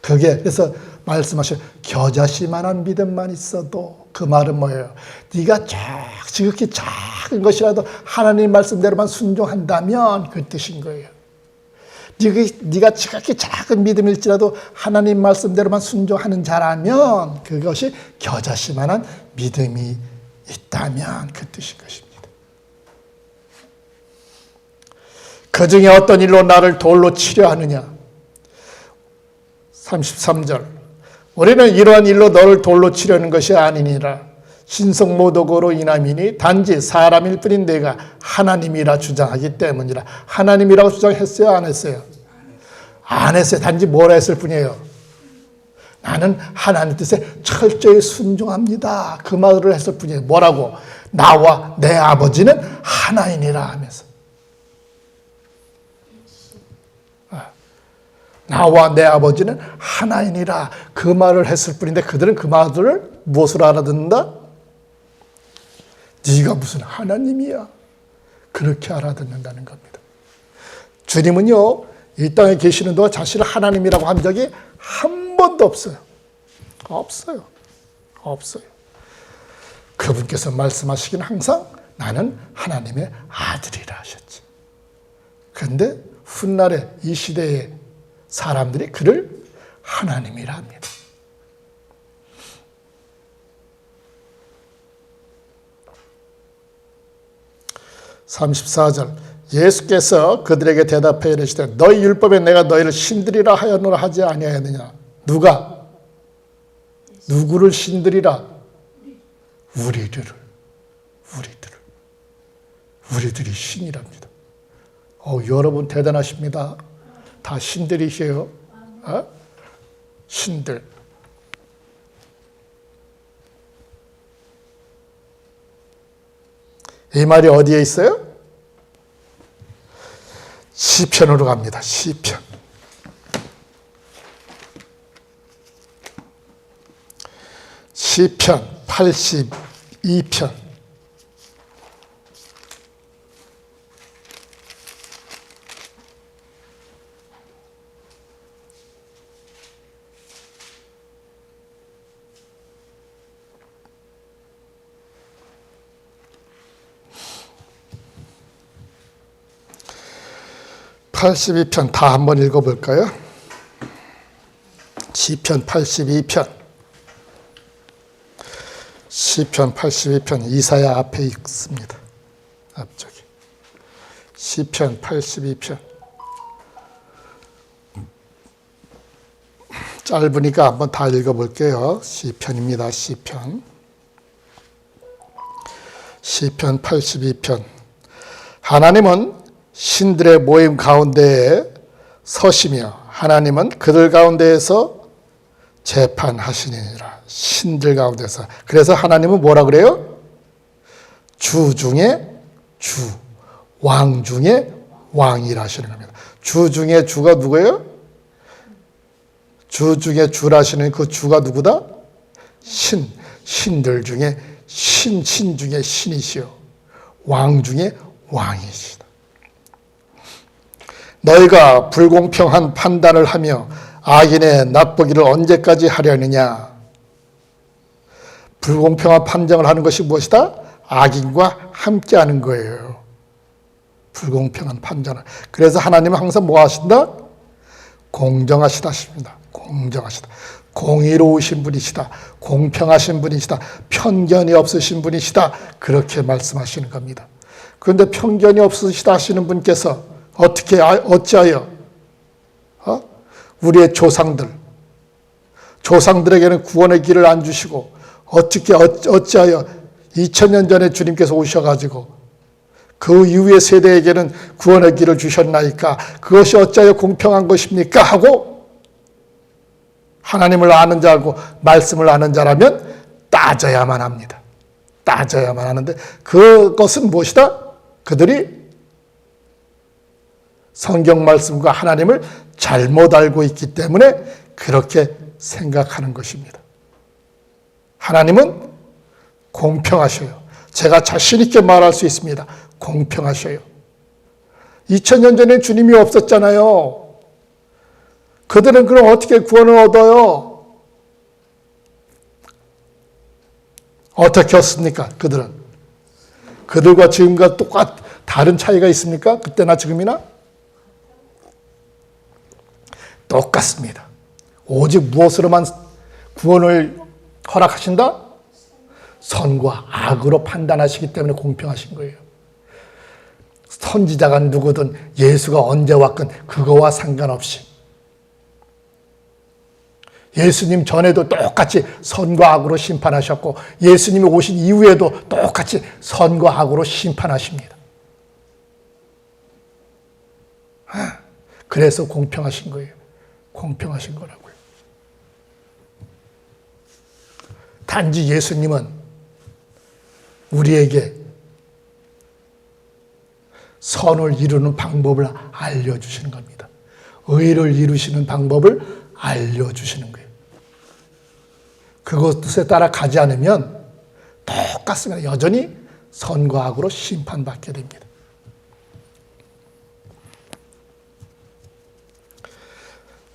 그게 그래서 말씀하신 겨자씨만한 믿음만 있어도, 그 말은 뭐예요? 네가 지극히 작은 것이라도 하나님 말씀대로만 순종한다면 그 뜻인 거예요. 네가 지극히 작은 믿음일지라도 하나님 말씀대로만 순종하는 자라면 그것이 겨자씨만한 믿음이 있다면 그 뜻인 것입니다. 그 중에 어떤 일로 나를 돌로 치려 하느냐? 33절. 우리는 이러한 일로 너를 돌로 치려는 것이 아니니라. 신성모독으로 인함이니 단지 사람일 뿐인 내가 하나님이라 주장하기 때문이라. 하나님이라고 주장했어요? 안 했어요? 안 했어요. 단지 뭐라 했을 뿐이에요. 나는 하나님 뜻에 철저히 순종합니다. 그 말을 했을 뿐이에요. 뭐라고? 나와 내 아버지는 하나이니라 하면서. 나와 내 아버지는 하나이니라 그 말을 했을 뿐인데 그들은 그 말을 무엇으로 알아듣는다? 네가 무슨 하나님이야. 그렇게 알아듣는다는 겁니다. 주님은요, 이 땅에 계시는 동안 자신을 하나님이라고 한 적이 한 번도 없어요. 없어요. 없어요. 그분께서 말씀하시기는 항상 나는 하나님의 아들이라 하셨지. 그런데 훗날에 이 시대의 사람들이 그를 하나님이라 합니다. (34절) 예수께서 그들에게 대답하여 이르시되 너희 율법에 내가 너희를 신들이라 하였노라 하지 아니하였느냐. 누구를 신들이라? 우리들이 신이랍니다. 여러분 대단하십니다. 다 신들이세요. 신들. 이 말이 어디에 있어요? 시편으로 갑니다. 시편. 시편 82편. 다 한번 읽어볼까요? 시편 82편. 시편 82편 이사야 앞에 있습니다. 앞쪽에. 시편 82편. 짧으니까 한번 다 읽어볼게요. 시편입니다. 시편 82편. 하나님은 신들의 모임 가운데에 서시며 하나님은 그들 가운데에서 재판하시니라. 신들 가운데서. 그래서 하나님은 뭐라 그래요? 주 중에 주, 왕 중에 왕이라 하시는 겁니다. 주 중에 주가 누구예요? 주 중에 주라시는 그 주가 누구다? 신들 중에 신 중에 신이시요 왕 중에 왕이시다. 너희가 불공평한 판단을 하며 악인의 나쁘기를 언제까지 하려느냐. 불공평한 판정을 하는 것이 무엇이다? 악인과 함께하는 거예요. 불공평한 판정을. 그래서 하나님은 항상 뭐 하신다? 공정하시다 하십니다. 공정하시다. 공의로우신 분이시다. 공평하신 분이시다. 편견이 없으신 분이시다. 그렇게 말씀하시는 겁니다. 그런데 편견이 없으시다 하시는 분께서 어찌하여 우리의 조상들에게는 구원의 길을 안 주시고 어찌하여 2000년 전에 주님께서 오셔가지고 그 이후의 세대에게는 구원의 길을 주셨나이까? 그것이 어찌하여 공평한 것입니까? 하고 하나님을 아는 자고 말씀을 아는 자라면 따져야만 합니다. 따져야만 하는데 그것은 무엇이다? 그들이 성경 말씀과 하나님을 잘못 알고 있기 때문에 그렇게 생각하는 것입니다. 하나님은 공평하셔요. 제가 자신 있게 말할 수 있습니다. 공평하셔요. 2000년 전에 주님이 없었잖아요. 그들은 그럼 어떻게 구원을 얻어요? 어떻게 얻습니까? 그들과 지금과 다른 차이가 있습니까? 그때나 지금이나? 똑같습니다. 오직 무엇으로만 구원을 허락하신다? 선과 악으로 판단하시기 때문에 공평하신 거예요. 선지자가 누구든 예수가 언제 왔건 그거와 상관없이 예수님 전에도 똑같이 선과 악으로 심판하셨고 예수님이 오신 이후에도 똑같이 선과 악으로 심판하십니다. 그래서 공평하신 거예요. 공평하신 거라고요. 단지 예수님은 우리에게 선을 이루는 방법을 알려주시는 겁니다. 의를 이루시는 방법을 알려주시는 거예요. 그것에 따라 가지 않으면 똑같습니다. 여전히 선과 악으로 심판받게 됩니다.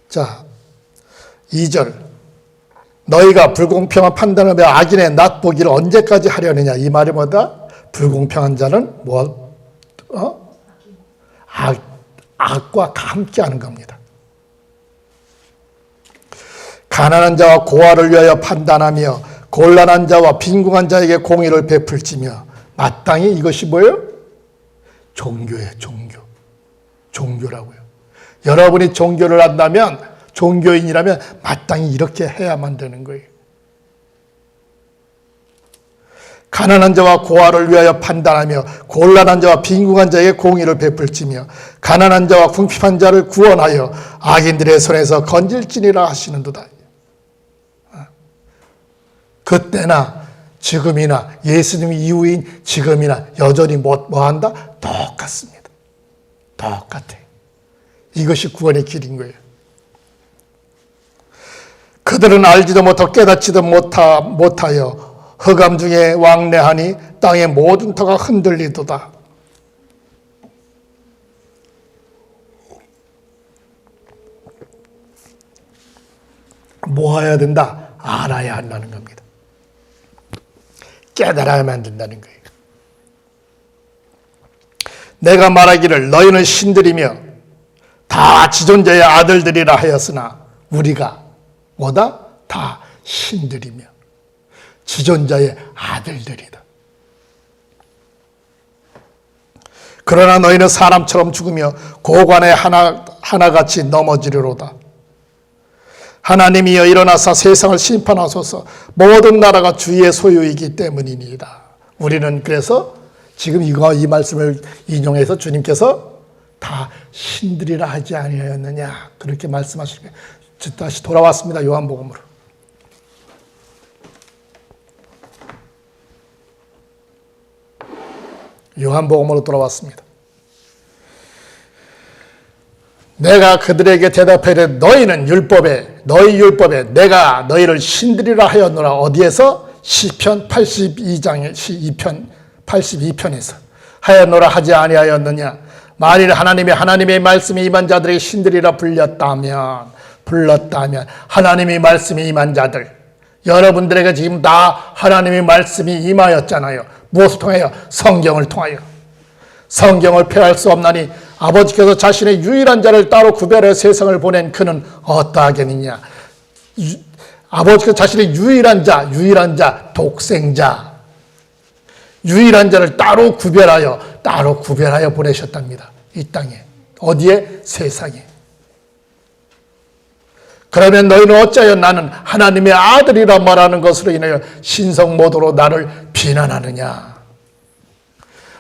자, 2절. 너희가 불공평한 판단하며 악인의 낫보기를 언제까지 하려느냐. 이 말이 뭐다? 불공평한 자는 악과 함께하는 겁니다. 가난한 자와 고아를 위하여 판단하며 곤란한 자와 빈궁한 자에게 공의를 베풀지며 마땅히 이것이 뭐예요? 종교예요. 종교라고요. 여러분이 종교를 한다면, 종교인이라면 마땅히 이렇게 해야만 되는 거예요. 가난한 자와 고아를 위하여 판단하며 곤란한 자와 빈궁한 자에게 공의를 베풀지며 가난한 자와 궁핍한 자를 구원하여 악인들의 손에서 건질지니라 하시는도다. 그때나 지금이나 예수님 이후인 지금이나 여전히 뭐한다? 똑같습니다. 똑같아요. 이것이 구원의 길인 거예요. 그들은 알지도 못하고 깨닫지도 못하여 흑암 중에 왕래하니 땅의 모든 터가 흔들리도다. 뭐 해야 된다? 알아야 한다는 겁니다. 깨달아야만 된다는 거예요. 내가 말하기를 너희는 신들이며 다 지존자의 아들들이라 하였으나 우리가 뭐다? 다 신들이며 지존자의 아들들이다. 그러나 너희는 사람처럼 죽으며 고관에 하나같이 넘어지리로다. 하나님이여 일어나사 세상을 심판하소서. 모든 나라가 주의 소유이기 때문이니이다. 우리는 그래서 지금 이 말씀을 인용해서 주님께서 다 신들이라 하지 아니하였느냐 그렇게 말씀하실 거예요. 다시 돌아왔습니다. 요한복음으로. 요한복음으로 돌아왔습니다. 내가 그들에게 대답하되 너희 율법에 내가 너희를 신들이라 하였노라. 어디에서? 시편 82장의 82편에서 하였노라 하지 아니하였느냐. 만일 하나님의 말씀이 임한 자들에게 신들이라 불렀다면 하나님의 말씀이 임한 자들, 여러분들에게 지금 다 하나님의 말씀이 임하였잖아요. 무엇을 통하여? 성경을 통하여. 성경을 폐할 수 없나니 아버지께서 자신의 유일한 자를 따로 구별해 세상을 보낸 그는 어떠하겠느냐. 아버지께서 자신의 유일한 자, 독생자, 유일한 자를 따로 구별하여 보내셨답니다. 이 땅에. 어디에? 세상에. 그러면 너희는 어찌하여 나는 하나님의 아들이라 말하는 것으로 인하여 신성모독으로 나를 비난하느냐.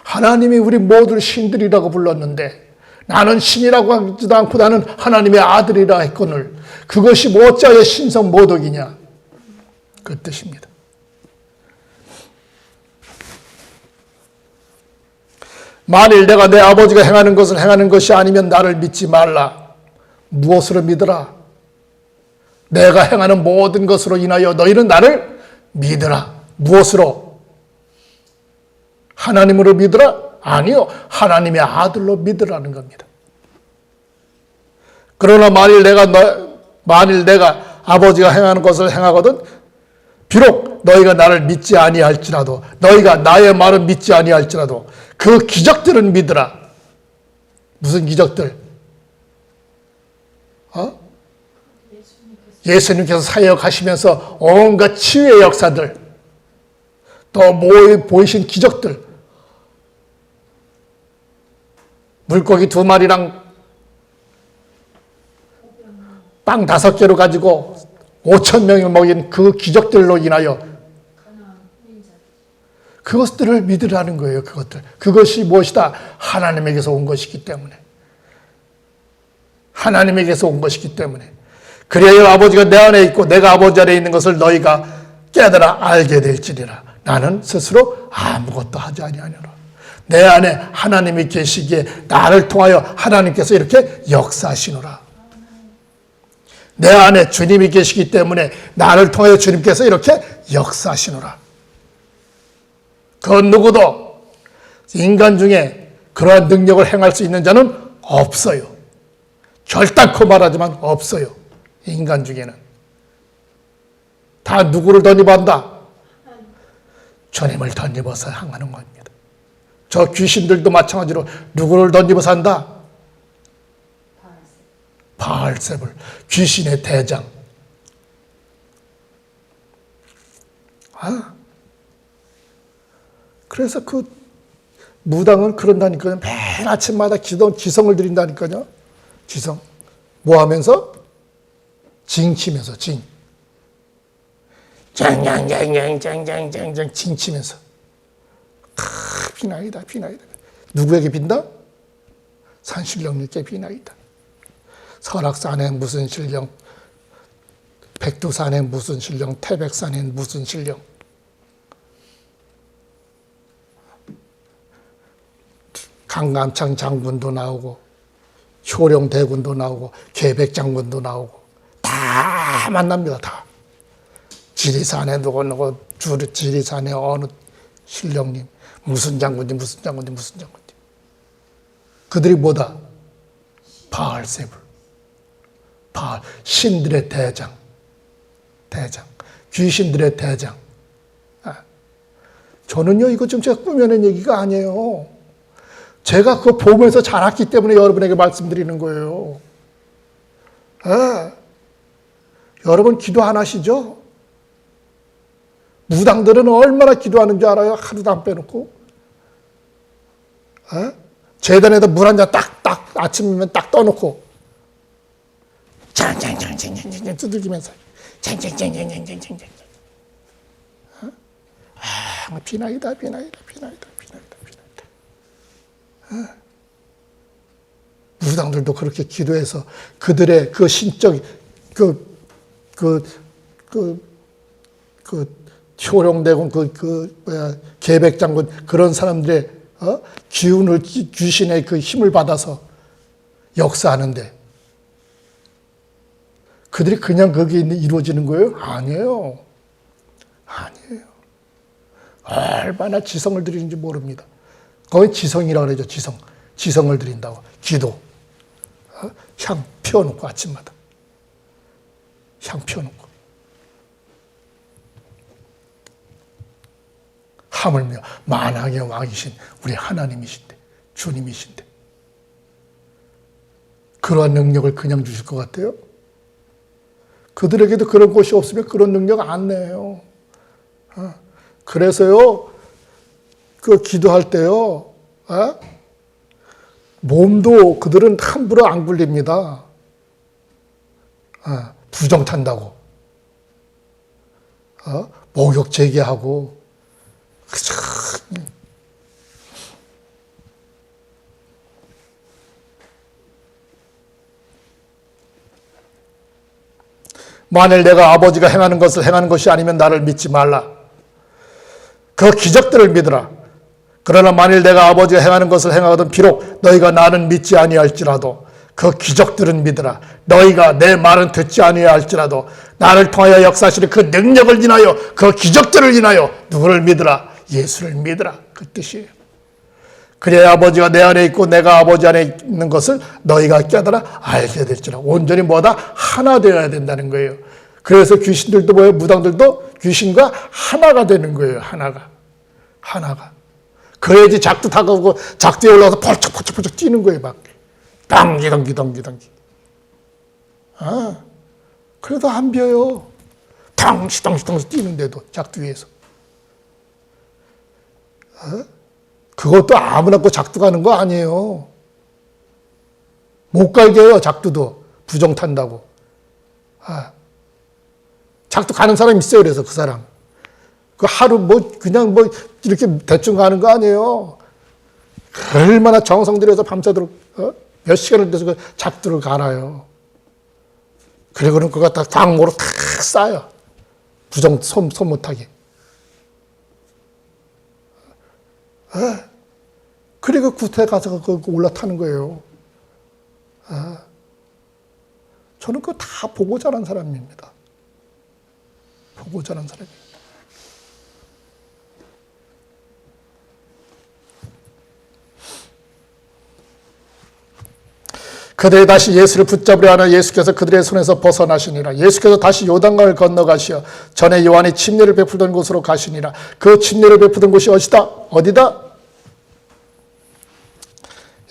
하나님이 우리 모두를 신들이라고 불렀는데 나는 신이라고 하지도 않고 나는 하나님의 아들이라 했거늘 그것이 뭐 어찌하여 신성모독이냐. 그 뜻입니다. 만일 내가 내 아버지가 행하는 것을 행하는 것이 아니면 나를 믿지 말라. 무엇으로 믿으라? 내가 행하는 모든 것으로 인하여 너희는 나를 믿으라. 무엇으로? 하나님으로 믿으라? 아니요. 하나님의 아들로 믿으라는 겁니다. 그러나 만일 내가 아버지가 행하는 것을 행하거든 비록 너희가 나를 믿지 아니할지라도 너희가 나의 말을 믿지 아니할지라도 그 기적들은 믿으라. 무슨 기적들? 예수님께서 사역하시면서 온갖 치유의 역사들, 또 보이신 기적들, 물고기 2마리랑 빵 5개로 가지고 5,000명을 먹인 그 기적들로 인하여 그것들을 믿으라는 거예요. 그것이 무엇이다? 하나님에게서 온 것이기 때문에. 하나님에게서 온 것이기 때문에. 그래야 아버지가 내 안에 있고 내가 아버지 안에 있는 것을 너희가 깨달아 알게 될지니라. 나는 스스로 아무것도 하지 아니하노라. 내 안에 하나님이 계시기에 나를 통하여 하나님께서 이렇게 역사하시노라. 내 안에 주님이 계시기 때문에 나를 통하여 주님께서 이렇게 역사하시노라. 그 누구도 인간 중에 그러한 능력을 행할 수 있는 자는 없어요. 결단코 말하지만 없어요. 인간 중에는. 다 누구를 덧입어한다? 주님을 덧입어서 향하는 겁니다. 저 귀신들도 마찬가지로 누구를 덧입어서 한다? 바알세불, 귀신의 대장. 그래서 그 무당은 그런다니까요. 매일 아침마다 지성을 드린다니까요. 지성. 뭐 하면서? 징치면서, 징. 짱짱짱짱짱짱짱짱 징치면서. 비나이다, 비나이다. 누구에게 빈다? 산신령님께 비나이다. 설악산에 무슨 신령, 백두산에 무슨 신령, 태백산에 무슨 신령. 강감창 장군도 나오고 효령대군도 나오고 계백장군도 나오고 다 만납니다. 다. 지리산에 누구 지리산에 어느 신령님 무슨 장군님 무슨 장군님 무슨 장군님. 그들이 뭐다? 바알세불. 바알 신들의 대장. 대장. 귀신들의 대장. 저는요 이거 좀 제가 꾸며낸 얘기가 아니에요. 제가 그거 보면서 자랐기 때문에 여러분에게 말씀드리는 거예요. 여러분 기도 안 하시죠? 무당들은 얼마나 기도하는 줄 알아요? 하루도 안 빼놓고. 재단에다 물 한 잔 딱 아침이면 딱 떠놓고 짱짱짱짱짱짱 두들기면서 짱짱짱짱짱짱짱 비나이다 비나이다 비나이다 비나이다 비나이다. 무당들도 그렇게 기도해서 그들의 그 신적 효령대군 계백장군 그런 사람들의 기운을 귀신의 그 힘을 받아서 역사하는데 그들이 그냥 거기에 이루어지는 거예요? 아니에요. 아니에요. 얼마나 지성을 드리는지 모릅니다. 거기 지성이라고 그러죠. 지성. 지성을 드린다고. 기도. 향 피워놓고 아침마다. 향 피워놓고. 하물며 만왕의 왕이신 우리 하나님이신데 주님이신데 그러한 능력을 그냥 주실 것 같아요? 그들에게도 그런 곳이 없으면 그런 능력 안 내요. 그래서요 그 기도할 때요 몸도 그들은 함부로 안 굴립니다. 부정 탄다고 목욕 제기하고 만일 내가 아버지가 행하는 것을 행하는 것이 아니면 나를 믿지 말라. 그 기적들을 믿으라. 그러나 만일 내가 아버지가 행하는 것을 행하거든 비록 너희가 나는 믿지 아니할지라도 그 기적들은 믿으라. 너희가 내 말은 듣지 아니할지라도 나를 통하여 역사하시는 그 능력을 인하여 그 기적들을 인하여 누구를 믿으라? 예수를 믿으라. 그 뜻이에요. 그래야 아버지가 내 안에 있고 내가 아버지 안에 있는 것을 너희가 깨달아 알게 될지라. 온전히 뭐다? 하나 되어야 된다는 거예요. 그래서 귀신들도 뭐예요? 무당들도 귀신과 하나가 되는 거예요. 하나가. 그래야지 작두 타고 작두에 올라가서 펄쩍 뛰는 거예요. 막 당기. 그래도 안 비어요. 당시 뛰는데도 작두 위에서. 그것도 아무나 그 작두 가는 거 아니에요. 못 가게 해요. 작두도 부정 탄다고. 작두 가는 사람 있어요. 그래서 그 사람 그 하루 그냥 이렇게 대충 가는 거 아니에요. 얼마나 정성 들여서 밤새도록 몇 시간을 돼서 그 작두를 갈아요. 그리고는 그거 다 광모로 탁 쌓아요. 부정 손 못하게. 그리고 구태 가서 올라타는 거예요. 저는 그거 다 보고 자란 사람입니다. 보고 자란 사람입니다. 그들이 다시 예수를 붙잡으려 하나 예수께서 그들의 손에서 벗어나시니라. 예수께서 다시 요단강을 건너가시어 전에 요한이 침례를 베풀던 곳으로 가시니라. 그 침례를 베푸던 곳이 어디다?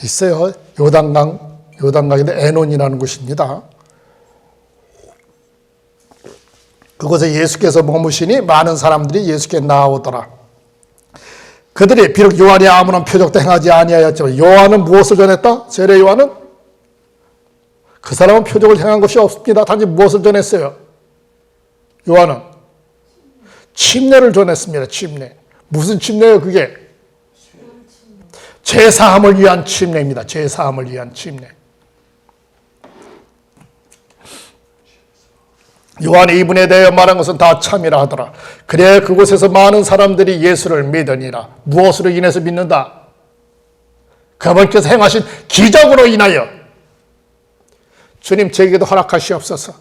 있어요. 요단강인데 에논이라는 곳입니다. 그곳에 예수께서 머무시니 많은 사람들이 예수께 나오더라. 그들이 비록 요한이 아무런 표적도 행하지 아니하였지만 요한은 무엇을 전했다? 세례 요한은 그 사람은 표적을 행한 것이 없습니다. 단지 무엇을 전했어요? 요한은 침례를 전했습니다. 침례. 무슨 침례예요 그게? 제사함을 위한 침례입니다. 제사함을 위한 침례. 요한이 이분에 대해 말한 것은 다 참이라 하더라. 그래 그곳에서 많은 사람들이 예수를 믿으니라. 무엇으로 인해서 믿는다? 그분께서 행하신 기적으로 인하여. 주님 제게도 허락하시옵소서.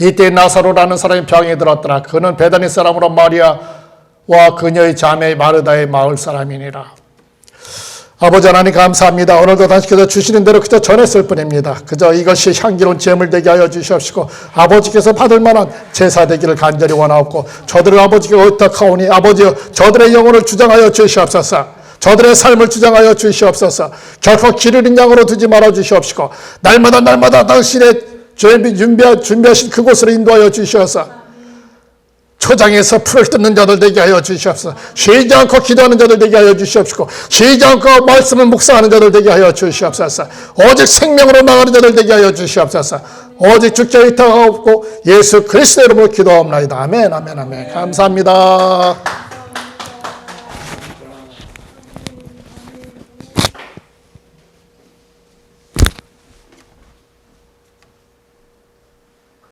이때 나사로라는 사람이 병에 들었더라. 그는 베다니 사람으로 마리아와 그녀의 자매 마르다의 마을 사람이니라. 아버지 하나님 감사합니다. 오늘도 당신께서 주시는 대로 그저 전했을 뿐입니다. 그저 이것이 향기로운 제물 되게 하여 주시옵시고 아버지께서 받을 만한 제사 되기를 간절히 원하옵고 저들을 아버지께 의탁하오니 아버지여 저들의 영혼을 주장하여 주시옵소서. 저들의 삶을 주장하여 주시옵소서. 결코 길 잃은 양으로 두지 말아 주시옵시고 날마다 당신의 준비하신 그곳으로 인도하여 주시옵소서. 초장에서 풀을 뜯는 자들 되게 하여 주시옵소서. 쉬지 않고 기도하는 자들 되게 하여 주시옵시고 쉬지 않고 말씀을 묵상하는 자들 되게 하여 주시옵소서. 오직 생명으로 나가는 자들 되게 하여 주시옵소서. 오직 주께 의탁하옵고 예수 그리스도 이름으로 기도하옵나이다. 아멘. 감사합니다.